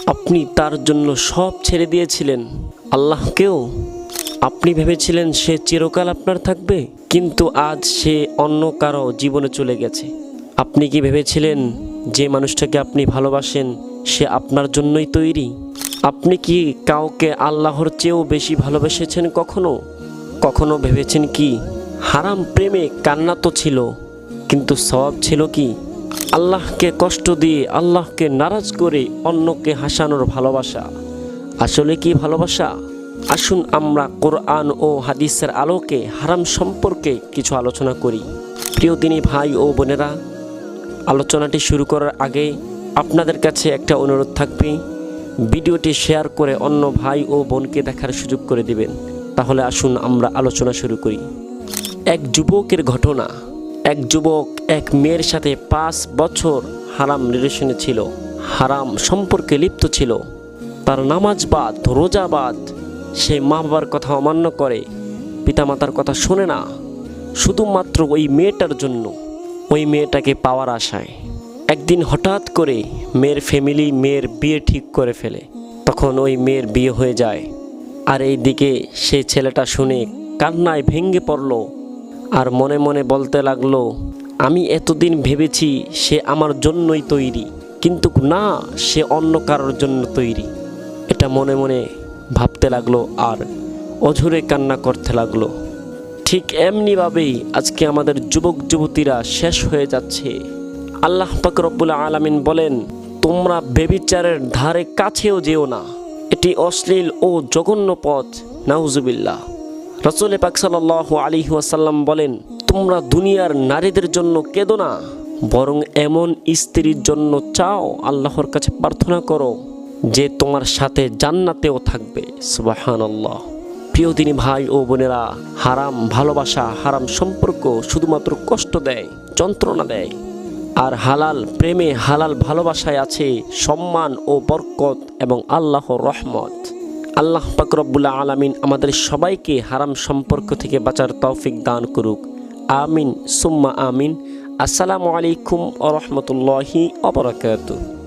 আপনি তার জন্য সব ছেড়ে দিয়েছিলেন। আল্লাহকেও আপনি ভেবেছিলেন সে চিরকাল আপনার থাকবে, কিন্তু আজ সে অন্য কারো জীবনে চলে গেছে। আপনি কি ভেবেছিলেন যে মানুষটাকে আপনি ভালোবাসেন সে আপনার জন্যই তৈরি? আপনি কি কাউকে আল্লাহর চেয়েও বেশি ভালোবেসেছেন কখনো? কখনো ভেবেছেন কি হারাম প্রেমে কান্না তো ছিল, কিন্তু সওয়াব ছিল কি? আল্লাহকে কষ্ট দিয়ে, আল্লাহকে নারাজ করে অন্যকে হাসানোর ভালোবাসা আসলে কি ভালোবাসা? আসুন আমরা কোরআন ও হাদিসের আলোকে হারাম সম্পর্কে কিছু আলোচনা করি। প্রিয় দিনী ভাই ও বোনেরা, আলোচনাটি শুরু করার আগে আপনাদের কাছে একটা অনুরোধ থাকবে, ভিডিওটি শেয়ার করে অন্য ভাই ও বোনকে দেখার সুযোগ করে দিবেন। তাহলে আসুন আমরা আলোচনা শুরু করি। এক যুবকের ঘটনা। এক যুবক এক মেয়ের সাথে 5 বছর হারাম রিলেশনে ছিল, হারাম সম্পর্কে লিপ্ত ছিল। তার নামাজ বাদ, রোজা বাদ, সে মা বাবার কথা অমান্য করে, পিতামাতার কথা শোনে না, শুধুমাত্র ওই মেয়েটার জন্য, ওই মেয়েটাকে পাওয়ার আশায়। একদিন হঠাৎ করে মেয়ের ফ্যামিলি মেয়ের বিয়ে ঠিক করে ফেলে। তখন ওই মেয়ের বিয়ে হয়ে যায়। আর এই দিকে সেই ছেলেটা শুনে কান্নায় ভেঙে পড়ল, আর মনে মনে বলতে লাগলো, আমি এতদিন ভেবেছি সে আমার জন্যই তৈরি, কিন্তু না, সে অন্য কারোর জন্য তৈরি। এটা মনে মনে ভাবতে লাগলো আর অঝরে কান্না করতে লাগলো। ঠিক এমনিভাবেই আজকে আমাদের যুবক যুবতীরা শেষ হয়ে যাচ্ছে। আল্লাহ পাক রব্বুল আলামিন বলেন, তোমরা ব্যভিচারের ধারে কাছেও যেও না, এটি অশ্লীল ও জঘন্য পথ, নাউজুবিল্লাহ। রাসূল পাক সাল্লাল্লাহু আলাইহি ওয়াসাল্লাম বলেন, তোমরা দুনিয়ার নারীদের জন্য কেঁদো না, বরং এমন স্ত্রীর জন্য চাও, আল্লাহর কাছে প্রার্থনা করো যে তোমার সাথে জান্নাতেও থাকবে। সুবহানাল্লাহ। প্রিয় দিনী ভাই ও বোনেরা, হারাম ভালোবাসা, হারাম সম্পর্ক শুধুমাত্র কষ্ট দেয়, যন্ত্রণা দেয়। আর হালাল প্রেমে, হালাল ভালোবাসায় আছে সম্মান ও বরকত এবং আল্লাহর রহমত। আল্লাহ পাক রব্বুল আলামিন আমাদের সবাইকে হারাম সম্পর্ক থেকে বাঁচার তৌফিক দান করুক। আমিন সুম্মা আমিন। আসসালামু আলাইকুম ওয়া রাহমাতুল্লাহি ওয়া বারাকাতুহু।